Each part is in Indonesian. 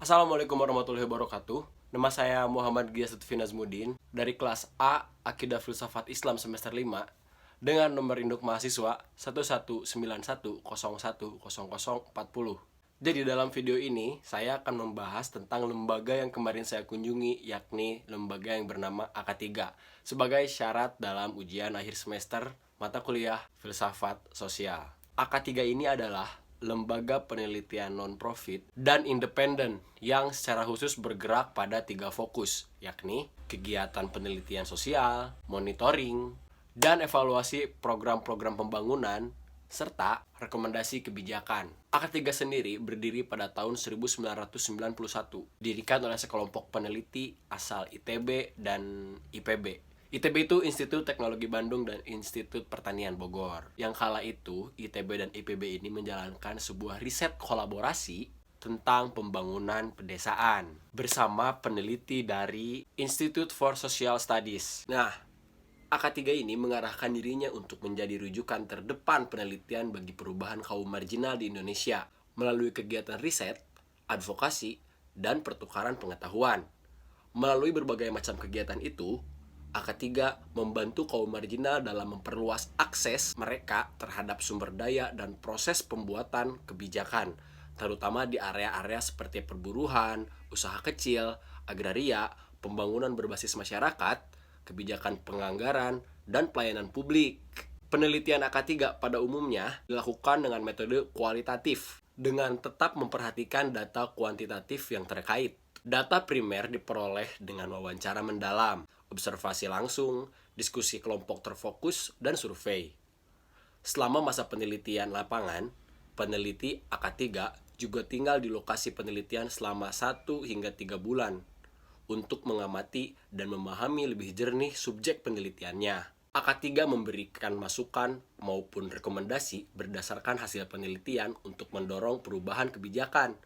Assalamualaikum warahmatullahi wabarakatuh. Nama saya Muhammad Giyas Lutfi Nazmuddin dari kelas A Akidah Filsafat Islam semester 5 dengan nomor induk mahasiswa 1191010040. Jadi dalam video ini saya akan membahas tentang lembaga yang kemarin saya kunjungi, yakni lembaga yang bernama AK3 sebagai syarat dalam ujian akhir semester mata kuliah Filsafat Sosial. AK3 ini adalah lembaga penelitian non-profit dan independen yang secara khusus bergerak pada 3 fokus, yakni kegiatan penelitian sosial, monitoring, dan evaluasi program-program pembangunan, serta rekomendasi kebijakan. AK3 sendiri berdiri pada tahun 1991, didirikan oleh sekelompok peneliti asal ITB dan IPB. ITB itu Institut Teknologi Bandung dan Institut Pertanian Bogor. Yang kala itu, ITB dan IPB ini menjalankan sebuah riset kolaborasi tentang pembangunan pedesaan bersama peneliti dari Institute for Social Studies. Nah, AK3 ini mengarahkan dirinya untuk menjadi rujukan terdepan penelitian bagi perubahan kaum marginal di Indonesia melalui kegiatan riset, advokasi, dan pertukaran pengetahuan. Melalui berbagai macam kegiatan itu, AK3 membantu kaum marginal dalam memperluas akses mereka terhadap sumber daya dan proses pembuatan kebijakan, terutama di area-area seperti perburuhan, usaha kecil, agraria, pembangunan berbasis masyarakat, kebijakan penganggaran, dan pelayanan publik. Penelitian AK3 pada umumnya dilakukan dengan metode kualitatif, dengan tetap memperhatikan data kuantitatif yang terkait. Data primer diperoleh dengan wawancara mendalam, observasi langsung, diskusi kelompok terfokus, dan survei. Selama masa penelitian lapangan, peneliti AK3 juga tinggal di lokasi penelitian selama 1 hingga 3 bulan untuk mengamati dan memahami lebih jernih subjek penelitiannya. AK3 memberikan masukan maupun rekomendasi berdasarkan hasil penelitian untuk mendorong perubahan kebijakan.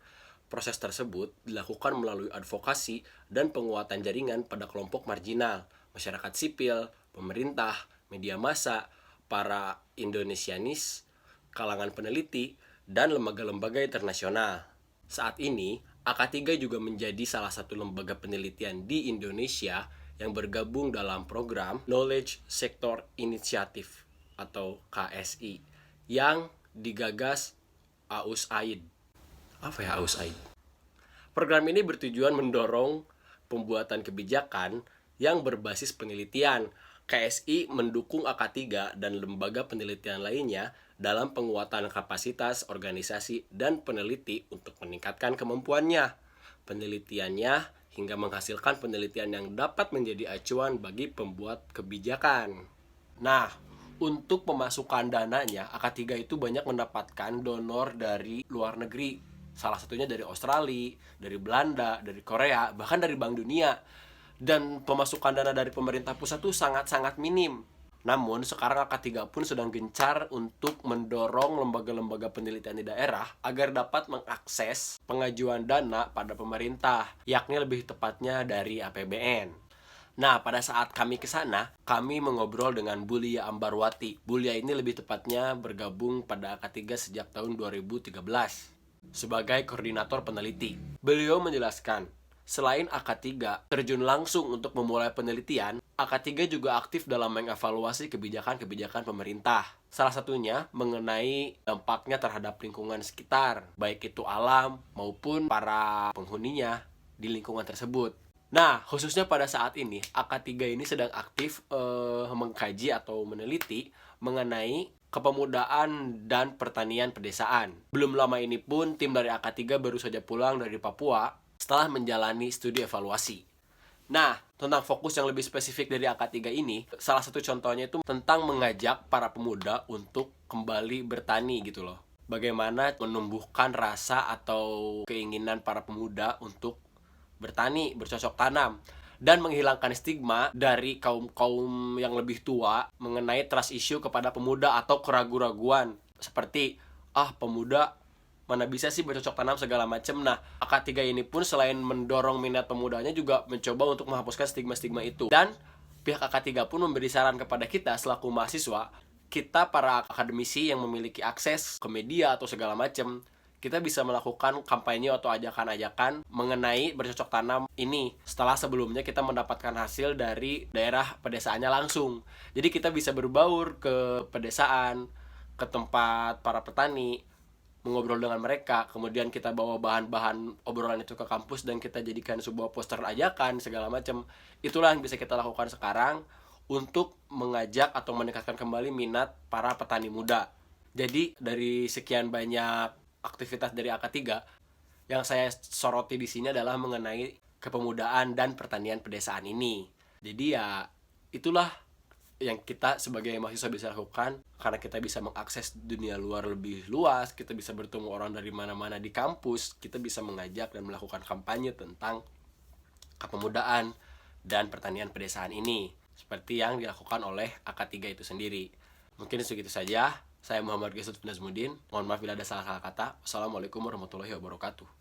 Proses tersebut dilakukan melalui advokasi dan penguatan jaringan pada kelompok marginal, masyarakat sipil, pemerintah, media massa, para Indonesianis, kalangan peneliti, dan lembaga-lembaga internasional. Saat ini, AK3 juga menjadi salah satu lembaga penelitian di Indonesia yang bergabung dalam program Knowledge Sector Initiative atau KSI yang digagas AUS-AID. Apa ya AUS-AID? Program ini bertujuan mendorong pembuatan kebijakan yang berbasis penelitian. KSI mendukung AK3 dan lembaga penelitian lainnya dalam penguatan kapasitas organisasi dan peneliti untuk meningkatkan kemampuannya, penelitiannya, hingga menghasilkan penelitian yang dapat menjadi acuan bagi pembuat kebijakan. Nah, untuk pemasukan dananya, AK3 itu banyak mendapatkan donor dari luar negeri. Salah satunya dari Australia, dari Belanda, dari Korea, bahkan dari Bank Dunia. Dan pemasukan dana dari pemerintah pusat itu sangat-sangat minim. Namun sekarang AK3 pun sedang gencar untuk mendorong lembaga-lembaga penelitian di daerah agar dapat mengakses pengajuan dana pada pemerintah, yakni lebih tepatnya dari APBN. Nah, pada saat kami ke sana, kami mengobrol dengan Bulia Ambarwati. Bulia ini lebih tepatnya bergabung pada AK3 sejak tahun 2013 sebagai koordinator peneliti. Beliau menjelaskan, selain AK3 terjun langsung untuk memulai penelitian, AK3 juga aktif dalam mengevaluasi kebijakan-kebijakan pemerintah. Salah satunya mengenai dampaknya terhadap lingkungan sekitar, baik itu alam maupun para penghuninya di lingkungan tersebut. Nah, khususnya pada saat ini, AK3 ini sedang aktif mengkaji atau meneliti mengenai kepemudaan dan pertanian pedesaan. Belum lama ini pun tim dari AK3 baru saja pulang dari Papua setelah menjalani studi evaluasi. Nah, tentang fokus yang lebih spesifik dari AK3 ini, salah satu contohnya itu tentang mengajak para pemuda untuk kembali bertani gitu loh. Bagaimana menumbuhkan rasa atau keinginan para pemuda untuk bertani, bercocok tanam, dan menghilangkan stigma dari kaum-kaum yang lebih tua mengenai trust issue kepada pemuda atau keraguan-raguan seperti pemuda mana bisa sih bercocok tanam segala macam. Nah, AK3 ini pun selain mendorong minat pemudanya juga mencoba untuk menghapuskan stigma-stigma itu. Dan pihak AK3 pun memberi saran kepada kita selaku mahasiswa, kita para akademisi yang memiliki akses ke media atau segala macam, kita bisa melakukan kampanye atau ajakan-ajakan mengenai bercocok tanam ini setelah sebelumnya kita mendapatkan hasil dari daerah pedesaannya langsung. Jadi kita bisa berbaur ke pedesaan, ke tempat para petani, mengobrol dengan mereka, kemudian kita bawa bahan-bahan obrolan itu ke kampus dan kita jadikan sebuah poster ajakan segala macam. Itulah yang bisa kita lakukan sekarang untuk mengajak atau meningkatkan kembali minat para petani muda. Jadi dari sekian banyak aktivitas dari AK3, yang saya soroti di sini adalah mengenai kepemudaan dan pertanian pedesaan ini. Jadi ya itulah yang kita sebagai mahasiswa bisa lakukan, karena kita bisa mengakses dunia luar lebih luas, kita bisa bertemu orang dari mana-mana di kampus, kita bisa mengajak dan melakukan kampanye tentang kepemudaan dan pertanian pedesaan ini, seperti yang dilakukan oleh AK3 itu sendiri. Mungkin segitu saja. Saya Muhammad Gesut Nazmuddin. Mohon maaf bila ada salah-salah kata. Wassalamualaikum warahmatullahi wabarakatuh.